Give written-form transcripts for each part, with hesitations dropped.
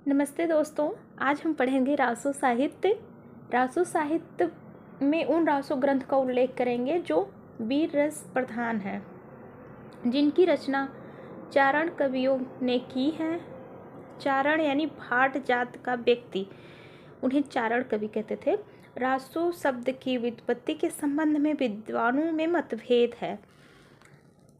नमस्ते दोस्तों। आज हम पढ़ेंगे रासो साहित्य। रासो साहित्य में उन रासो ग्रंथ का उल्लेख करेंगे जो वीर रस प्रधान हैं, जिनकी रचना चारण कवियों ने की है। चारण यानी भाट जात का व्यक्ति, उन्हें चारण कवि कहते थे। रासो शब्द की व्युत्पत्ति के संबंध में विद्वानों में मतभेद है।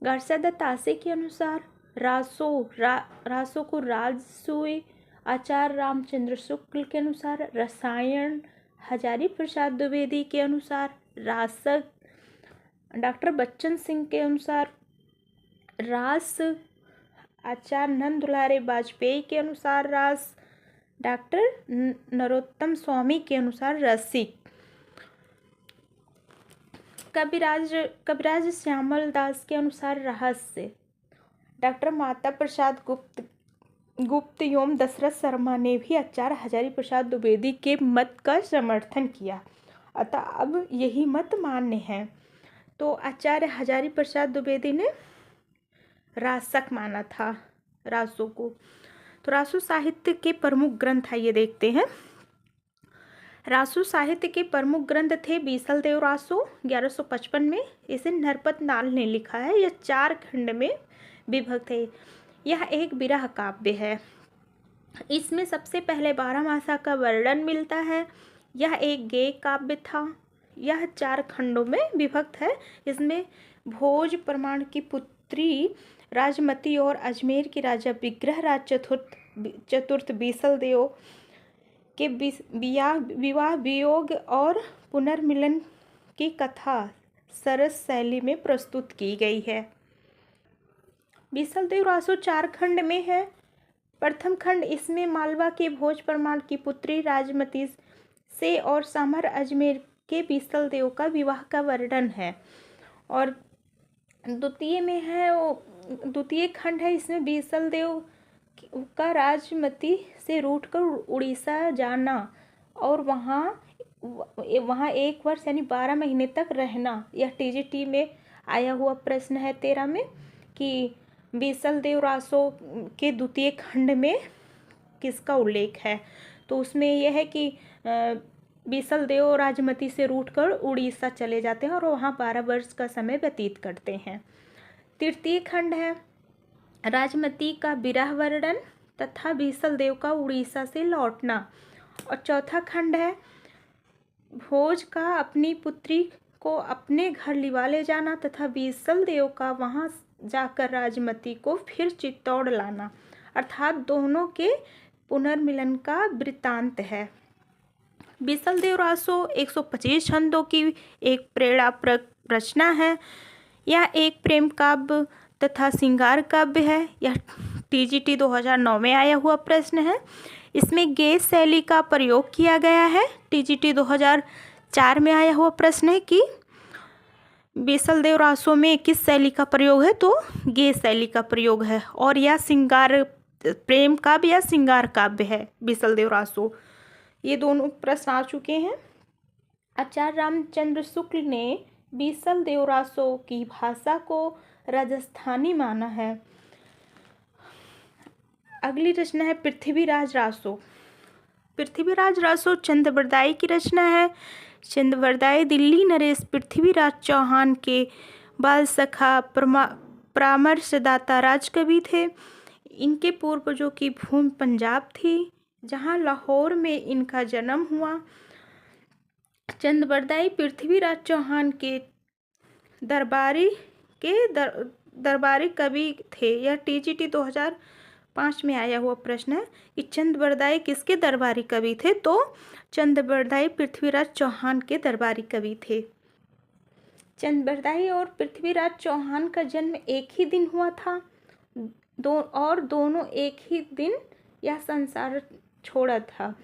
गार्सद तासे के अनुसार रासो को राजसूय, आचार्य रामचंद्र शुक्ल के अनुसार रसायन, हजारी प्रसाद द्विवेदी के अनुसार रासक, डॉक्टर बच्चन सिंह के अनुसार रास, आचार्य नंद दुलारे वाजपेयी के अनुसार रास, डॉक्टर नरोत्तम स्वामी के अनुसार रसिक, कविराज श्यामल दास के अनुसार रहस्य, डॉक्टर माता प्रसाद गुप्त एवं दशरथ शर्मा ने भी आचार्य हजारी प्रसाद द्विवेदी के मत का समर्थन किया, अतः अब यही मत मान्य है। तो आचार्य हजारी प्रसाद द्विवेदी ने रासक माना था रासो को। तो रासो साहित्य के प्रमुख ग्रंथ आइए देखते हैं। रासो साहित्य के प्रमुख ग्रंथ थे बीसल देव रासो 1155 में, इसे नरपत नाल ने लिखा है। यह 4 खंड में विभक्त है। यह एक विरह काव्य है। इसमें सबसे पहले 12 मासा का वर्णन मिलता है। यह एक गेय काव्य था। यह 4 खंडों में विभक्त है। इसमें भोज परमाण की पुत्री राजमती और अजमेर के राजा विग्रहराज चतुर्थ बीसल देव के विवाह वियोग और पुनर्मिलन की कथा सरस शैली में प्रस्तुत की गई है। बीसल देव रासो 4 खंड में है। प्रथम खंड, इसमें मालवा के भोज परमार की पुत्री राजमती से और सामर अजमेर के बीसल देव का विवाह का वर्णन है। और द्वितीय में है द्वितीय खंड है, इसमें बीसल देव का राजमती से रूठकर उड़ीसा जाना और वहाँ 1 वर्ष यानी 12 महीने तक रहना। यह टीजीटी में आया हुआ प्रश्न है 13 में कि बीसल देव रासो के द्वितीय खंड में किसका उल्लेख है। तो उसमें यह है कि बीसल देव राजमती से रूठकर उड़ीसा चले जाते हैं और वहाँ 12 वर्ष का समय व्यतीत करते हैं। तृतीय खंड है राजमती का विरह वर्णन तथा बीसल देव का उड़ीसा से लौटना। और चौथा खंड है भोज का अपनी पुत्री को अपने घर लिवा ले जाना तथा बीसल देव का वहाँ जाकर राजमती को फिर चित्तौड़ लाना, अर्थात दोनों के पुनर्मिलन का वृत्तांत है। बीसल देव रासो 125 छंदों की एक प्रेरणाप्रद रचना है। यह एक प्रेम काव्य तथा श्रृंगार काव्य है। यह टीजीटी 2009 में आया हुआ प्रश्न है। इसमें गेय शैली का प्रयोग किया गया है। टीजीटी 2004 में आया हुआ प्रश्न है कि बीसल देव रासो में किस शैली का प्रयोग है, तो गेय शैली का प्रयोग है। और यह श्रृंगार प्रेम काव्य या श्रृंगार काव्य है बीसल देव रासो। ये दोनों प्रश्न आ चुके हैं। आचार्य रामचंद्र शुक्ल ने बीसल देव रासो की भाषा को राजस्थानी माना है। अगली रचना है पृथ्वीराज रासो। पृथ्वीराज रासो चंद्रबरदाई की रचना है। चंद्रबरदाई दिल्ली नरेश पृथ्वीराज चौहान के बाल सखा परामर्शदाता राजकवि थे। इनके पूर्वजों की भूमि पंजाब थी, जहां लाहौर में इनका जन्म हुआ। चंद्रबरदाई पृथ्वीराज चौहान के दरबारी कवि थे। यह टीजीटी 2005 में आया हुआ प्रश्न है कि चंद्रबरदाई किसके दरबारी कवि थे, तो चंद्रबरदाई पृथ्वीराज चौहान के दरबारी कवि थे। चंद्रबरदाई और पृथ्वीराज चौहान का जन्म एक ही दिन हुआ था दोनों एक ही दिन यह संसार छोड़ा था।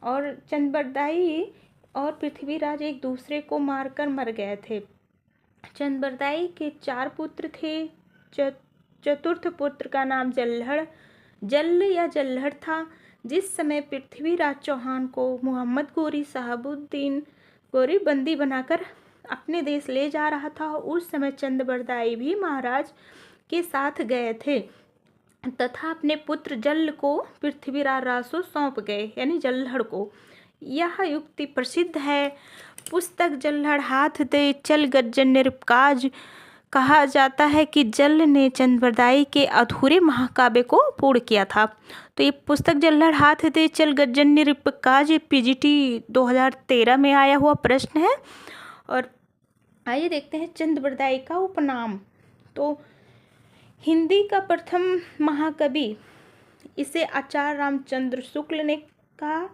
और चंद्रबरदाई और पृथ्वीराज एक दूसरे को मारकर मर गए थे। चंद्रबरदाई के 4 पुत्र थे। चतुर्थ पुत्र का नाम जल्लड़ था। जिस समय पृथ्वीराज चौहान को मोहम्मद गोरी साहबुद्दीन गोरी बंदी बनाकर अपने देश ले जा रहा था, उस समय चंद्रबरदाई भी महाराज के साथ गए थे। तथा अपने पुत्र जल को पृथ्वीराज रासो सौंप गए, यानी जल्हड़ को। यह युक्ति प्रसिद्ध है। पुस्तक जल्हड़ हाथ दे चल गज्जन निरपकाज कहा जाता है कि जल ने चंद्रबरदाई के अधूरे महाकाव्य को पूर्ण किया था। तो ये पुस्तक जल्हड़ हाथ दे चल गज्जन निरपकाज पीजीटी 2013 में आया हुआ प्रश्न है। और आइए देखते हैं चंद्रबरदाई का उपनाम। तो हिंदी का प्रथम महाकवि, इसे आचार्य रामचंद्र शुक्ल ने कहा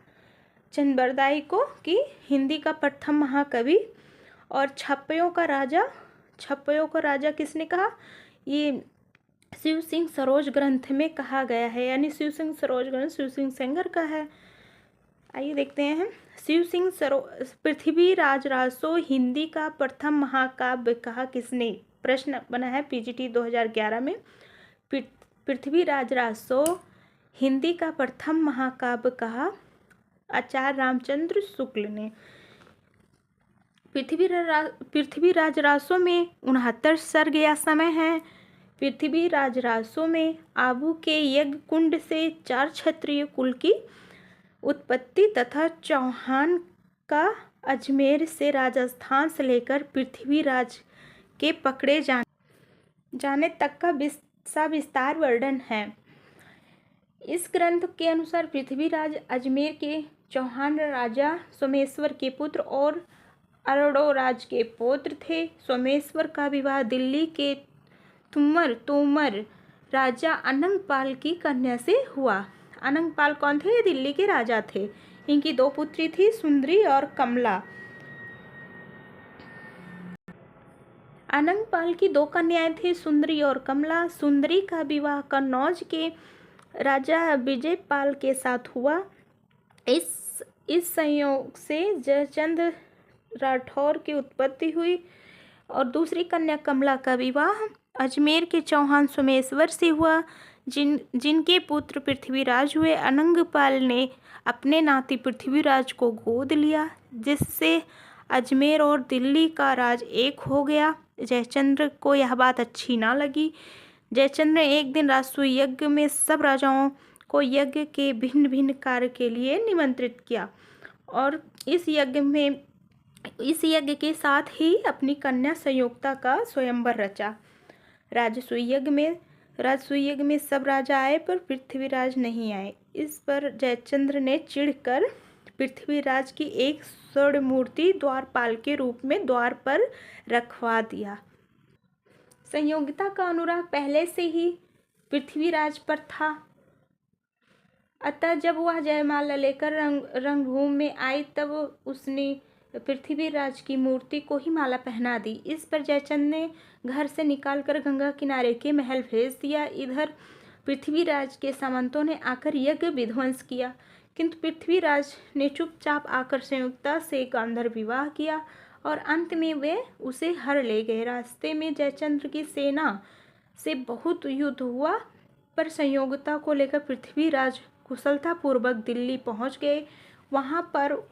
चंद्रबरदाई को कि हिंदी का प्रथम महाकवि। और छप्पयों का राजा किसने कहा? ये शिव सिंह सरोज ग्रंथ में कहा गया है, यानी शिव सिंह सरोज ग्रंथ शिव सिंह सेंगर का है। आइए देखते हैं शिव सिंह पृथ्वीराज रासो हिंदी का प्रथम महाकाव्य कहा किसने? प्रश्न बना है पीजीटी 2011 में। पृथ्वीराज रासो हिंदी का प्रथम महाकाव्य कहा आचार्य रामचंद्र शुक्ल ने। पृथ्वीराज रासो में 69 सर्ग या समय है। पृथ्वीराज रासो में आबू के यज्ञ कुंड से 4 क्षत्रिय कुल की उत्पत्ति तथा चौहान का अजमेर से राजस्थान से लेकर पृथ्वीराज के पकड़े जाने तक का विस्तार वर्णन है। इस ग्रंथ के अनुसार पृथ्वीराज अजमेर के चौहान राजा सोमेश्वर के पुत्र और अरोड़ोराज के पौत्र थे। सोमेश्वर का विवाह दिल्ली के तोमर राजा अनंगपाल की कन्या से हुआ। अनंगपाल कौन थे? दिल्ली के राजा थे। इनकी 2 पुत्री थी, सुंदरी और कमला। अनंगपाल की 2 कन्याएं थी, सुंदरी और कमला। सुंदरी का विवाह कन्नौज के राजा विजयपाल के साथ हुआ। इस संयोग से जयचंद राठौर की उत्पत्ति हुई। और दूसरी कन्या कमला का विवाह अजमेर के चौहान सोमेश्वर से हुआ, जिनके पुत्र पृथ्वीराज हुए। अनंगपाल ने अपने नाती पृथ्वीराज को गोद लिया, जिससे अजमेर और दिल्ली का राज एक हो गया। जयचंद्र को यह बात अच्छी ना लगी। जयचंद्र ने एक दिन राजसूय यज्ञ में सब राजाओं को यज्ञ के भिन्न भिन्न कार्य के लिए निमंत्रित किया और इस यज्ञ के साथ ही अपनी कन्या संयुक्ता का स्वयंवर रचा। राजसूय यज्ञ में सब राजा आए पर पृथ्वीराज नहीं आए। इस पर जयचंद्र ने चिढ़कर पृथ्वीराज की एक स्वर्ण मूर्ति द्वारपाल के रूप में द्वार पर रखवा दिया। संयोगिता का अनुराग पहले से ही पृथ्वीराज पर था, अतः जब वह जयमाला लेकर रंगभूमि में आई तब उसने पृथ्वीराज की मूर्ति को ही माला पहना दी। इस पर जयचंद ने घर से निकालकर गंगा किनारे के महल भेज दिया। इधर पृथ्वीराज के सामंतों ने आकर यज्ञ विध्वंस किया, किंतु पृथ्वीराज ने चुपचाप आकर संयुक्ता से गांधर्व विवाह किया और अंत में वे उसे हर ले गए। रास्ते में जयचंद्र की सेना से बहुत युद्ध हुआ, पर संयोगिता को लेकर पृथ्वीराज कुशलतापूर्वक दिल्ली पहुंच गए। वहां पर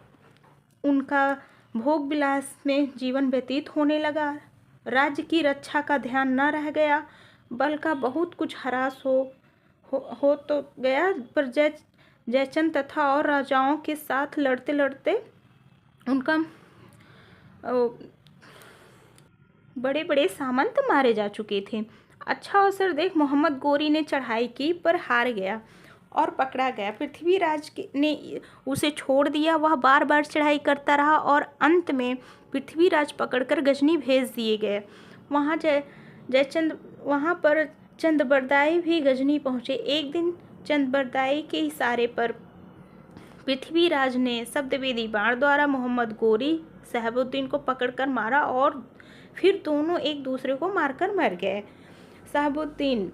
उनका भोग विलास में जीवन व्यतीत होने लगा। राज्य की रक्षा का ध्यान न रह गया, बल का बहुत कुछ ह्रास हो तो गया, पर जयचंद तथा और राजाओं के साथ लड़ते लड़ते उनका बड़े बड़े सामंत मारे जा चुके थे। अच्छा अवसर देख मोहम्मद गोरी ने चढ़ाई की पर हार गया और पकड़ा गया। पृथ्वीराज ने उसे छोड़ दिया। वह बार बार चढ़ाई करता रहा और अंत में पृथ्वीराज पकड़कर गजनी भेज दिए गए। वहाँ पर चंद्रबरदाई भी गजनी पहुँचे। एक दिन चंद्रबरदाई के इशारे पर पृथ्वीराज ने शब्दवेदी बाण द्वारा मोहम्मद गोरी शहाबुद्दीन को पकड़कर मारा और फिर दोनों एक दूसरे को मारकर मर गए। शहाबुद्दीन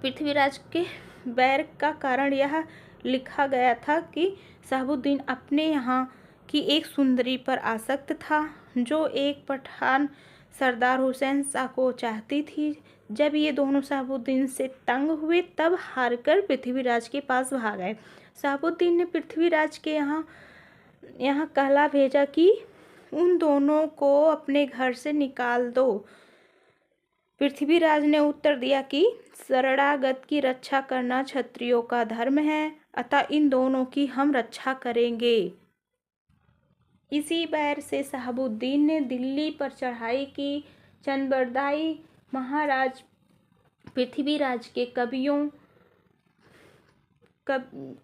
पृथ्वीराज के बैर का कारण यह लिखा गया था कि शहाबुद्दीन अपने यहाँ की एक सुंदरी पर आसक्त था, जो एक पठान सरदार हुसैन शाह को चाहती थी। जब ये दोनों शहाबुद्दीन से तंग हुए तब हारकर पृथ्वीराज के पास भाग गए। शहाबुद्दीन ने पृथ्वीराज के यहाँ कहला भेजा कि उन दोनों को अपने घर से निकाल दो। पृथ्वीराज ने उत्तर दिया कि शरणागत की रक्षा करना क्षत्रियों का धर्म है, अतः इन दोनों की हम रक्षा करेंगे। इसी बैर से शहाबुद्दीन ने दिल्ली पर चढ़ाई की। चंदबरदाई महाराज पृथ्वीराज के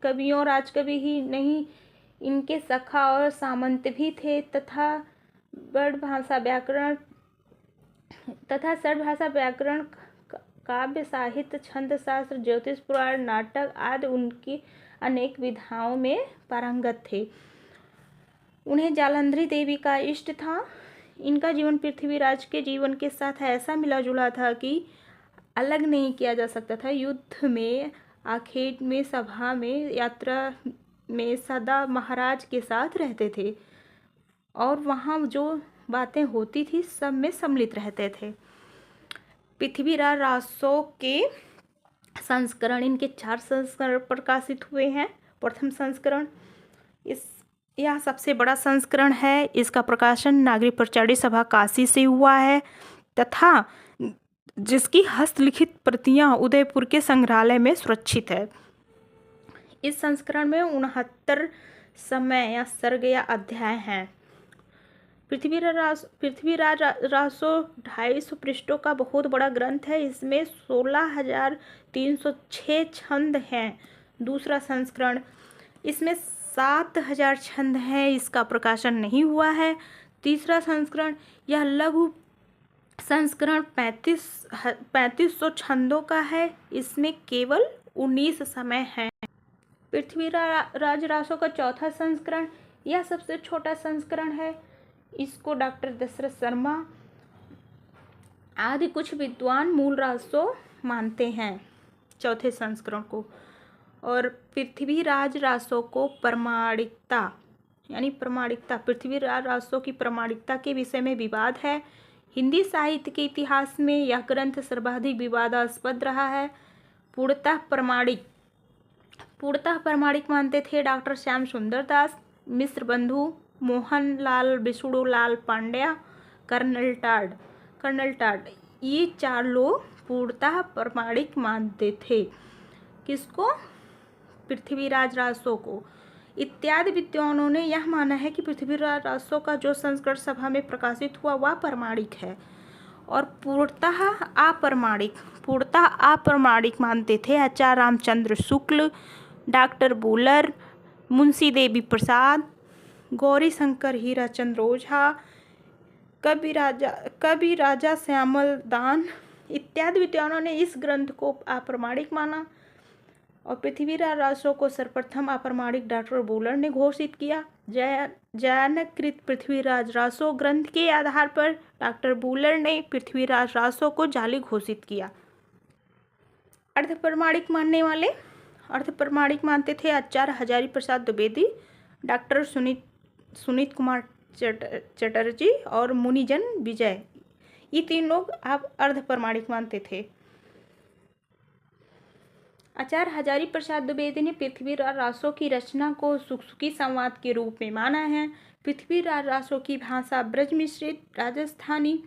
कवियों राजकवि ही नहीं, इनके सखा और सामंत भी थे तथा सरभाषा व्याकरण काव्य साहित्य छंद शास्त्र ज्योतिष पुराण नाटक आदि उनकी अनेक विधाओं में पारंगत थे। उन्हें जालंधरी देवी का इष्ट था। इनका जीवन पृथ्वीराज के जीवन के साथ ऐसा मिला जुला था कि अलग नहीं किया जा सकता था। युद्ध में, आखेट में, सभा में, यात्रा में सदा महाराज के साथ रहते थे और वहाँ जो बातें होती थी सब में सम्मिलित रहते थे। पृथ्वीराज रासो के संस्करण, इनके 4 संस्करण प्रकाशित हुए हैं। प्रथम संस्करण यह सबसे बड़ा संस्करण है। इसका प्रकाशन नागरिक प्रचारी सभा काशी से हुआ है तथा जिसकी हस्तलिखित प्रतियां उदयपुर के संग्रहालय में सुरक्षित है। इस संस्करण में 69 समय या सर्ग या अध्याय हैं। पृथ्वीराज रासो 250 पृष्ठों का बहुत बड़ा ग्रंथ है। इसमें 16,306 छंद हैं। दूसरा संस्करण, इसमें 7,000 छंद हैं। इसका प्रकाशन नहीं हुआ है। तीसरा संस्करण, यह लघु संस्करण 3500 छंदों का है। इसमें केवल 19 समय हैं। पृथ्वीराज रासो का चौथा संस्करण, यह सबसे छोटा संस्करण है। इसको डॉक्टर दशरथ शर्मा आदि कुछ विद्वान मूल रासो मानते हैं, चौथे संस्करण को। और पृथ्वीराज रासो को प्रमाणिकता पृथ्वीराज रासो की प्रमाणिकता के विषय में विवाद है। हिंदी साहित्य के इतिहास में यह ग्रंथ सर्वाधिक विवादास्पद रहा है। पूर्णतः प्रमाणिक मानते थे डॉक्टर श्याम सुंदर दास, मिश्र बंधु, मोहन लाल विष्णुलाल पांड्या, कर्नल टाड। ये 4 लोग पूर्णतः प्रमाणिक मानते थे। किसको? पृथ्वीराज रासो को। इत्यादि विद्वानों ने यह माना है कि पृथ्वीराज रासो का जो संस्करण सभा में प्रकाशित हुआ वह प्रमाणिक है और पूर्णतः अप्रमाणिक मानते थे आचार्य रामचंद्र शुक्ल, डॉक्टर बुलर, मुंशी देवी प्रसाद, गौरी शंकर हीराचंद्र ओझा, कवि राजा श्यामल दान इत्यादि विद्वानों ने इस ग्रंथ को अप्रमाणिक माना और पृथ्वीराज रासो को सर्वप्रथम अप्रमाणिक डॉक्टर बुलर ने घोषित किया। जयानकृत पृथ्वीराज रासो ग्रंथ के आधार पर डॉक्टर बुलर ने पृथ्वीराज रासो को जाली घोषित किया। अर्धप्रमाणिक मानते थे आचार्य हजारी प्रसाद द्विवेदी, डॉक्टर सुनीत कुमार चटर्जी और मुनिजन विजय। ये 3 लोग आप अर्धप्रमाणिक मानते थे। आचार्य हजारी प्रसाद द्विवेदी ने पृथ्वीराज रासो की रचना को सुखसुखी संवाद के रूप में माना है। पृथ्वीराज रासो की भाषा ब्रज मिश्रित राजस्थानी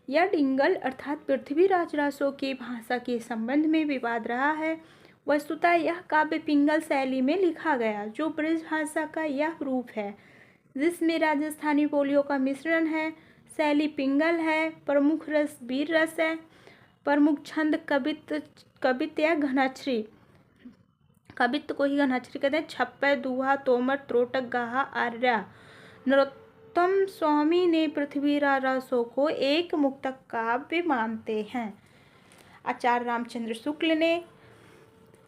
या डिंगल अर्थात पृथ्वीराज रासो की भाषा के संबंध में विवाद रहा है। वस्तुतः यह काव्य पिंगल शैली में लिखा गया, जो ब्रज भाषा का यह रूप है जिसमें राजस्थानी बोलियों का मिश्रण है। शैली पिंगल है। प्रमुख रस वीर रस है। प्रमुख छंद कवित्त या घनाक्षरी, कवित्त को ही घनाक्षरी कहते हैं। छप्पय, दुहा, तोमर, त्रोटक, गाहा, आर्या। नरोत्तम स्वामी ने पृथ्वीराज रासो को एक मुक्तक काव्य मानते हैं। आचार्य रामचंद्र शुक्ल ने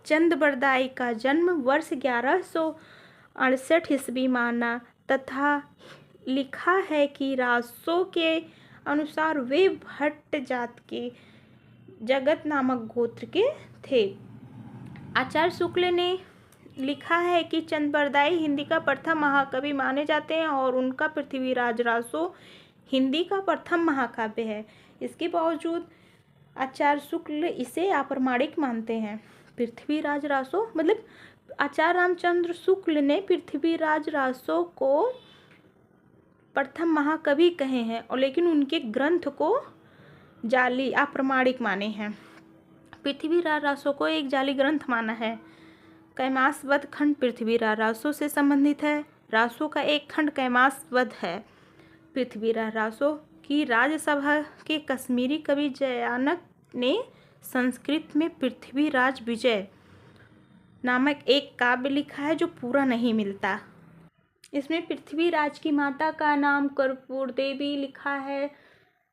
चंदबरदाई का जन्म वर्ष 1168 ईस्वी माना तथा लिखा है कि रासो के अनुसार वे भट्ट जात के जगत नामक गोत्र के थे। आचार्य शुक्ल ने लिखा है कि चंदबरदाई हिंदी का प्रथम महाकवि माने जाते हैं और उनका पृथ्वीराज रासो हिंदी का प्रथम महाकाव्य है। इसके बावजूद आचार्य शुक्ल इसे अप्रमाणिक मानते हैं। पृथ्वीराज रासो मतलब आचार्य रामचंद्र शुक्ल ने पृथ्वीराज रासो को प्रथम महाकवि कहे हैं और लेकिन उनके ग्रंथ को जाली अप्रमाणिक माने हैं। पृथ्वीराज रासो को एक जाली ग्रंथ माना है। कैमास वध खंड पृथ्वीराज रासो से संबंधित है। रासो का एक खंड कैमास वध है। पृथ्वीराज रासो की राज्यसभा के कश्मीरी कवि जयानक ने संस्कृत में पृथ्वीराज विजय नामक एक काव्य लिखा है जो पूरा नहीं मिलता। इसमें पृथ्वीराज की माता का नाम कर्पूर देवी लिखा है,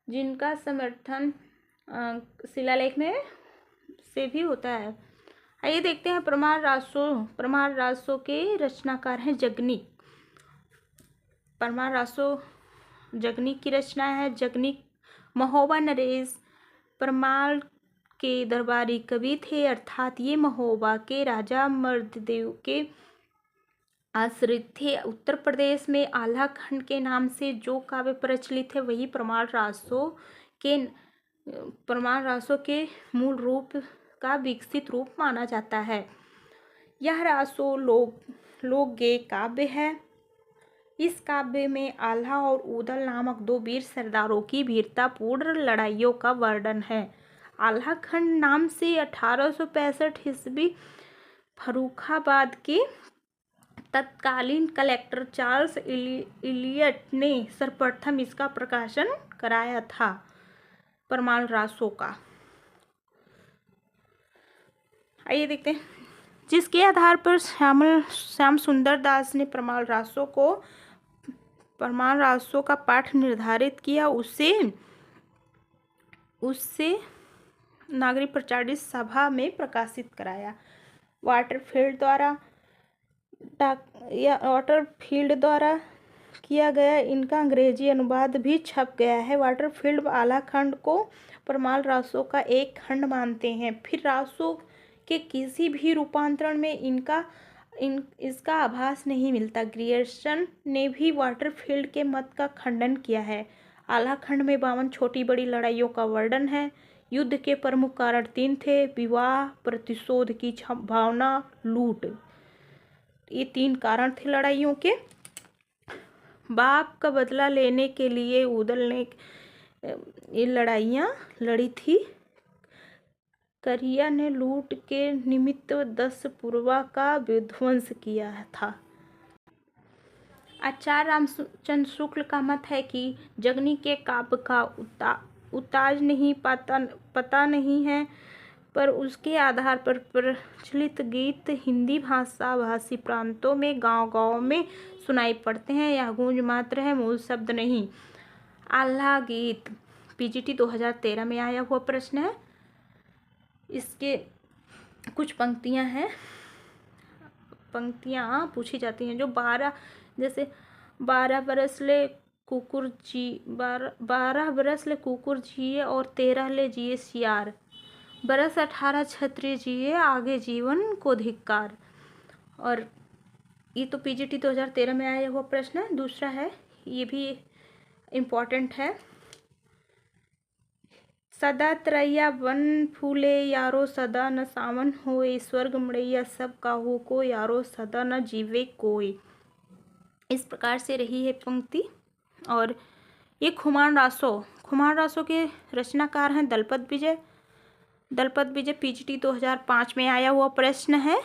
जिनका समर्थन शिलालेख में से भी होता है। आइए देखते हैं परमार रासो। परमार रासो के रचनाकार हैं जगनीक। परमार रासो जगनीक की रचना है। जगनीक महोबा नरेश परमार के दरबारी कवि थे, अर्थात ये महोबा के राजा मर्ददेव के आश्रित थे। उत्तर प्रदेश में आल्हा खंड के नाम से जो काव्य प्रचलित है वही परमार रासो के मूल रूप का विकसित रूप माना जाता है। यह रासो लोकगेय काव्य है। इस काव्य में आल्हा और उदल नामक दो वीर सरदारों की वीरतापूर्ण लड़ाइयों का वर्णन है। आल्हा खंड नाम से 1865 ईस्वी फर्रुखाबाद के तत्कालीन कलेक्टर चार्ल्स इलियट ने सर्वप्रथम इसका प्रकाशन कराया था। परमार रासो का आइए देखते हैं। जिसके आधार पर श्याम सुंदर दास ने परमार रासो का पाठ निर्धारित किया, उससे नागरिक प्रचारित सभा में प्रकाशित कराया। वाटरफील्ड द्वारा किया गया इनका अंग्रेजी अनुवाद भी छप गया है। वाटरफील्ड आल्हा खंड को परमार रासो का एक खंड मानते हैं। फिर रासो के किसी भी रूपांतरण में इसका आभास नहीं मिलता। ग्रियर्सन ने भी वाटरफील्ड के मत का खंडन किया है। आल्हा खंड में 52 छोटी बड़ी लड़ाइयों का वर्णन है। युद्ध के प्रमुख कारण 3 थे: विवाह, प्रतिशोध की भावना, लूट। ये 3 कारण थे लड़ाइयों के। बाप का बदला लेने के लिए उदल ने ये लड़ाइयाँ लड़ी थी। करिया ने लूट के निमित्त 10 पुरवा का विध्वंस किया था। आचार्य रामचंद्र शुक्ल का मत है कि जगनीक के काव्य का उताज नहीं पता नहीं है, पर उसके आधार पर प्रचलित गीत हिंदी भाषी प्रांतों में गांव-गांव में सुनाई पड़ते हैं। यह गूंज मात्र है, मूल शब्द नहीं। आल्हा गीत पीजीटी 2013 में आया हुआ प्रश्न है। इसके कुछ पंक्तियां पूछी जाती हैं जो 12 बरस ले कुकुर जिए और 13 ले जिए सियार, बरस 18 क्षत्रिय जिए, आगे जीवन को धिक्कार। और ये तो पीजीटी 2013 में आया हुआ प्रश्न है। दूसरा है, ये भी इम्पोर्टेंट है। सदा तरैया वन फूले यारो, सदा न सावन होए, स्वर्ग मड़ैया सब काहू को यारो, सदा न जीवे कोई। इस प्रकार से रही है पंक्ति। और ये खुमान रासो के रचनाकार हैं दलपत विजय पीजीटी 2005 में आया हुआ प्रश्न है।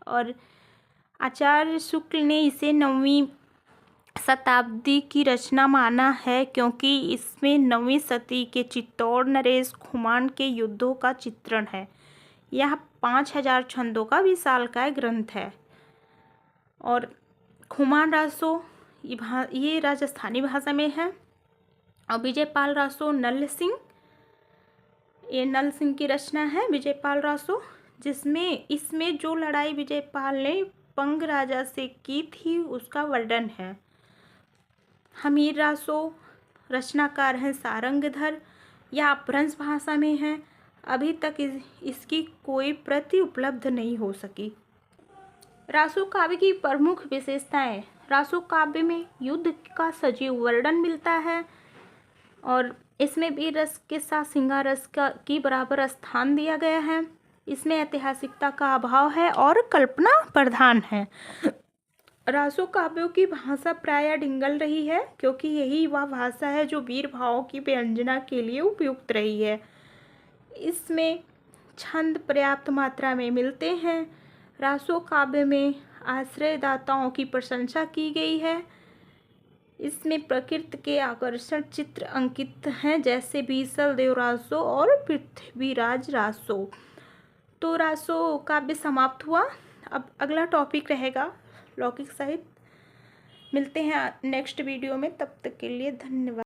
और आचार्य शुक्ल ने इसे 9वीं शताब्दी की रचना माना है, क्योंकि इसमें 9वीं सदी के चित्तौड़ नरेश खुमान के युद्धों का चित्रण है। यह 5000 छंदों का विशालकाय ग्रंथ है। और खुमान रासो ये राजस्थानी भाषा में है। और विजयपाल रासो नल सिंह की रचना है। विजयपाल रासो, इसमें जो लड़ाई विजयपाल ने पंग राजा से की थी उसका वर्णन है। हमीर रासो रचनाकार हैं सारंगधर। यह अपभ्रंश भाषा में है। अभी तक इसकी कोई प्रति उपलब्ध नहीं हो सकी। रासो काव्य की प्रमुख विशेषताएं। रासो काव्य में युद्ध का सजीव वर्णन मिलता है और इसमें वीर रस के साथ श्रृंगार रस की बराबर स्थान दिया गया है। इसमें ऐतिहासिकता का अभाव है और कल्पना प्रधान है। रासो काव्यों की भाषा प्रायः डिंगल रही है, क्योंकि यही वह भाषा है जो वीर भावों की व्यंजना के लिए उपयुक्त रही है। इसमें छंद पर्याप्त मात्रा में मिलते हैं। रासो काव्य में आश्रयदाताओं की प्रशंसा की गई है। इसमें प्रकृति के आकर्षण चित्र अंकित हैं, जैसे बीसल देव रासो और पृथ्वीराज रासो। तो रासो काव्य समाप्त हुआ। अब अगला टॉपिक रहेगा लौकिक साहित्य। मिलते हैं नेक्स्ट वीडियो में, तब तक के लिए धन्यवाद।